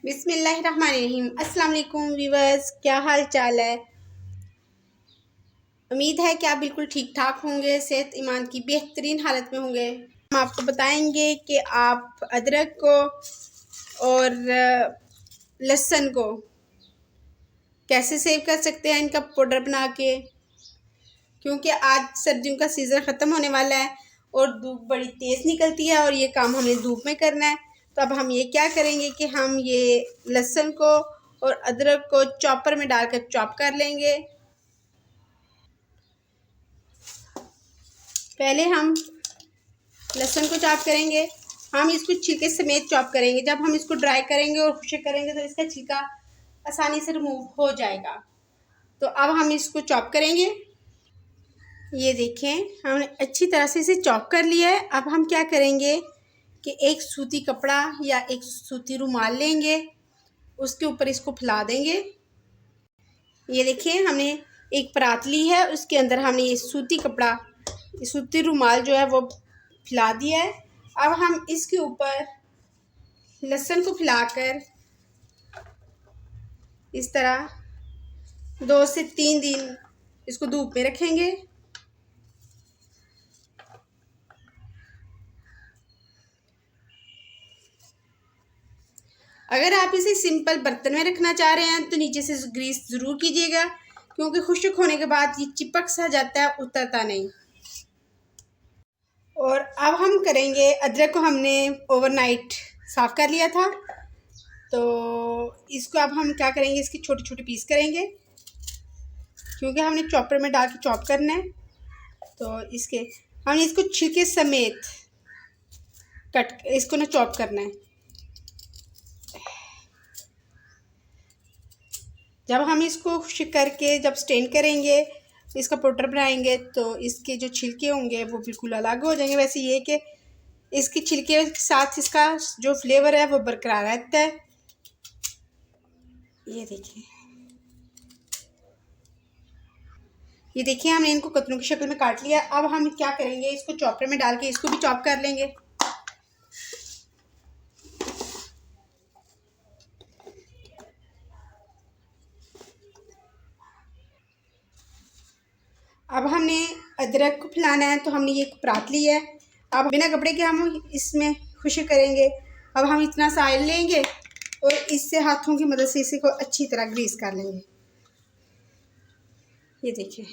बिस्मिल्लाहिर्रहमानिर्रहीम। अस्सलाम वालेकुम व्यूवर्स, क्या हाल चाल है। उम्मीद है कि आप बिल्कुल ठीक ठाक होंगे, सेहत ईमान की बेहतरीन हालत में होंगे। हम आपको बताएंगे कि आप अदरक को और लहसुन को कैसे सेव कर सकते हैं इनका पाउडर बना के, क्योंकि आज सर्दियों का सीज़न ख़त्म होने वाला है और धूप बड़ी तेज़ निकलती है और ये काम हमें धूप में करना है। तो अब हम ये क्या करेंगे कि हम ये लहसुन को और अदरक को चॉपर में डालकर चॉप कर लेंगे। पहले हम लहसुन को चॉप करेंगे। हम इसको छिलके समेत चॉप करेंगे। जब हम इसको ड्राई करेंगे और खुश्क करेंगे तो इसका छिलका आसानी से रिमूव हो जाएगा। तो अब हम इसको चॉप करेंगे। ये देखें, हमने अच्छी तरह से इसे चॉप कर लिया है। अब हम क्या करेंगे कि एक सूती कपड़ा या एक सूती रुमाल लेंगे, उसके ऊपर इसको फैला देंगे। ये देखिए, हमने एक परात ली है, उसके अंदर हमने ये सूती कपड़ा, ये सूती रुमाल जो है वो फैला दिया है। अब हम इसके ऊपर लहसुन को फैलाकर इस तरह 2 से 3 दिन इसको धूप में रखेंगे। अगर आप इसे सिंपल बर्तन में रखना चाह रहे हैं तो नीचे से ग्रीस ज़रूर कीजिएगा, क्योंकि खुश्क होने के बाद ये चिपक सा जाता है, उतरता नहीं। और अब हम करेंगे, अदरक को हमने ओवरनाइट साफ़ कर लिया था, तो इसको अब हम क्या करेंगे, इसके छोटे छोटे पीस करेंगे, क्योंकि हमने चॉपर में डाल के चॉप करना है। तो हमने इसको छिलके समेत इसको ना चॉप करना है। जब हम इसको खुश्क करके जब स्टेन करेंगे, इसका पाउडर बनाएंगे, तो इसके जो छिलके होंगे वो बिल्कुल अलग हो जाएंगे। वैसे ये कि इसके छिलके के साथ इसका जो फ्लेवर है वो बरकरार रहता है। ये देखिए, हमने इनको कतरों की शक्ल में काट लिया। अब हम क्या करेंगे, इसको चॉपर में डाल के इसको भी चॉप कर लेंगे। अब हमने अदरक को फैलाना है, तो हमने ये एक परात ली है। अब बिना कपड़े के हम इसमें खुश्क करेंगे। अब हम इतना सा ऑयल लेंगे और इससे हाथों की मदद से इसे को अच्छी तरह ग्रीस कर लेंगे। ये देखिए,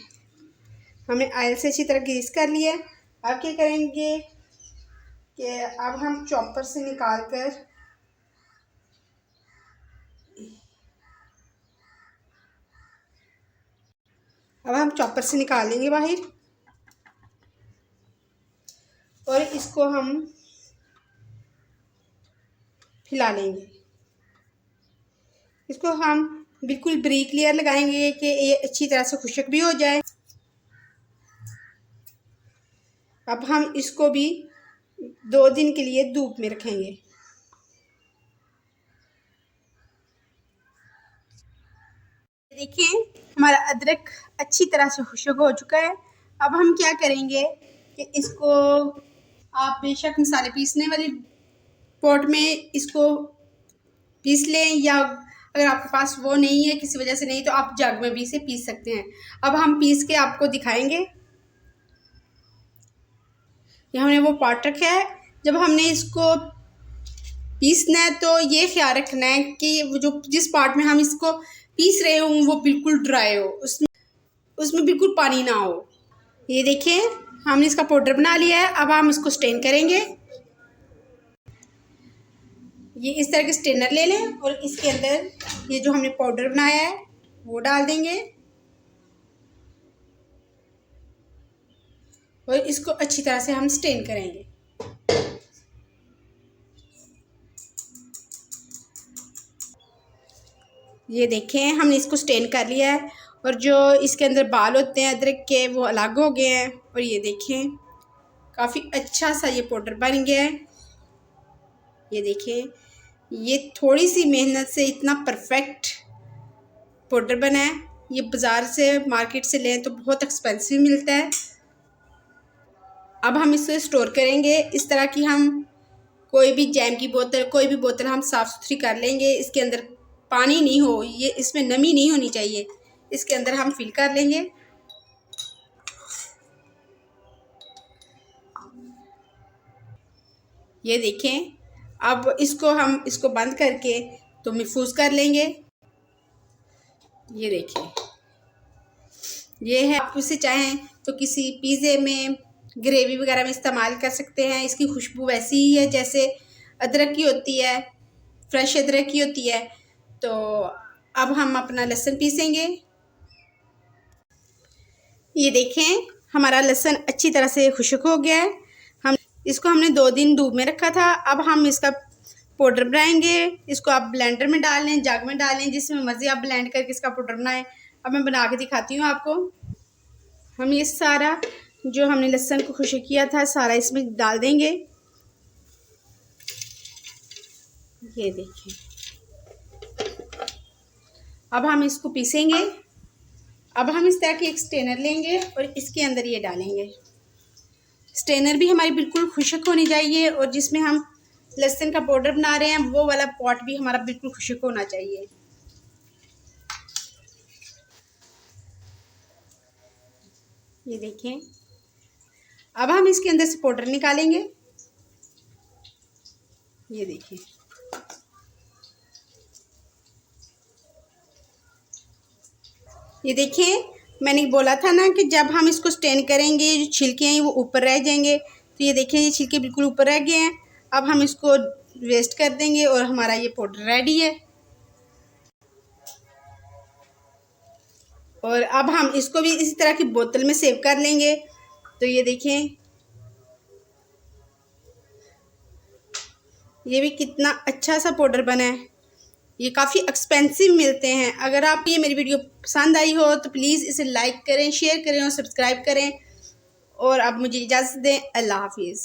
हमने ऑयल से अच्छी तरह ग्रीस कर लिया है। अब क्या करेंगे कि अब हम चॉपर से निकाल कर लेंगे बाहर, और इसको हम फैला लेंगे। इसको हम बिल्कुल बारीक लेयर लगाएंगे कि ये अच्छी तरह से खुश्क भी हो जाए। अब हम इसको भी 2 दिन के लिए धूप में रखेंगे। देखिए, हमारा अदरक अच्छी तरह से खुश्क हो चुका है। अब हम क्या करेंगे कि इसको, आप बेशक मसाले पीसने वाली पॉट में इसको पीस लें, या अगर आपके पास वो नहीं है, किसी वजह से नहीं, तो आप जग में भी इसे पीस सकते हैं। अब हम पीस के आपको दिखाएंगे। ये हमने वो पॉट रखा है। जब हमने इसको पीसना है तो ये ख्याल रखना है कि वो जो जिस पार्ट में हम इसको पीस रहे हों वो बिल्कुल ड्राई हो, उसमें बिल्कुल पानी ना हो। ये देखिए, हमने इसका पाउडर बना लिया है। अब हम इसको स्टेन करेंगे। ये इस तरह के स्टेनर ले लें और इसके अंदर ये जो हमने पाउडर बनाया है वो डाल देंगे और इसको अच्छी तरह से हम स्टेन करेंगे। ये देखें, हमने इसको स्टेन कर लिया है और जो इसके अंदर बाल होते हैं अदरक के वो अलग हो गए हैं। और ये देखें, काफ़ी अच्छा सा ये पाउडर बन गया है। ये देखें, ये थोड़ी सी मेहनत से इतना परफेक्ट पाउडर बना है। ये बाज़ार से, मार्केट से लें तो बहुत एक्सपेंसिव मिलता है। अब हम इसे स्टोर करेंगे। इस तरह की हम कोई भी जैम की बोतल, कोई भी बोतल हम साफ़ सुथरी कर लेंगे। इसके अंदर पानी नहीं हो, ये इसमें नमी नहीं होनी चाहिए। इसके अंदर हम फिल कर लेंगे। ये देखें, अब इसको बंद करके तो महफूज कर लेंगे। ये देखें, ये है। आप इसे चाहें तो किसी पिज़्ज़े में, ग्रेवी वगैरह में इस्तेमाल कर सकते हैं। इसकी खुशबू वैसी ही है जैसे अदरक की होती है, फ्रेश अदरक की होती है। तो अब हम अपना लहसुन पीसेंगे। ये देखें, हमारा लहसुन अच्छी तरह से खुश्क हो गया है। हमने 2 दिन धूप में रखा था। अब हम इसका पाउडर बनाएंगे। इसको आप ब्लेंडर में डाल लें, जग में डाल लें, जिसमें मर्जी आप ब्लेंड करके इसका पाउडर बनाएं। अब मैं बना के दिखाती हूँ आपको। हम ये सारा जो हमने लहसुन को खुश्क किया था सारा इसमें डाल देंगे। ये देखिए, अब हम इसको पीसेंगे। अब हम इस तरह की एक स्ट्रेनर लेंगे और इसके अंदर ये डालेंगे। स्ट्रेनर भी हमारी बिल्कुल खुश्क होनी चाहिए और जिसमें हम लहसुन का पाउडर बना रहे हैं वो वाला पॉट भी हमारा बिल्कुल खुश्क होना चाहिए। ये देखें, अब हम इसके अंदर से पाउडर निकालेंगे। ये देखिए, ये देखें, मैंने बोला था ना कि जब हम इसको स्टेन करेंगे जो छिलके हैं वो ऊपर रह जाएंगे। तो ये देखें, ये छिलके बिल्कुल ऊपर रह गए हैं। अब हम इसको वेस्ट कर देंगे और हमारा ये पाउडर रेडी है। और अब हम इसको भी इसी तरह की बोतल में सेव कर लेंगे। तो ये देखें, ये भी कितना अच्छा सा पाउडर बना है। ये काफ़ी एक्सपेंसिव मिलते हैं। अगर आप ये मेरी वीडियो पसंद आई हो तो प्लीज़ इसे लाइक करें, शेयर करें और सब्सक्राइब करें। और अब मुझे इजाज़त दें। अल्लाह हाफिज़।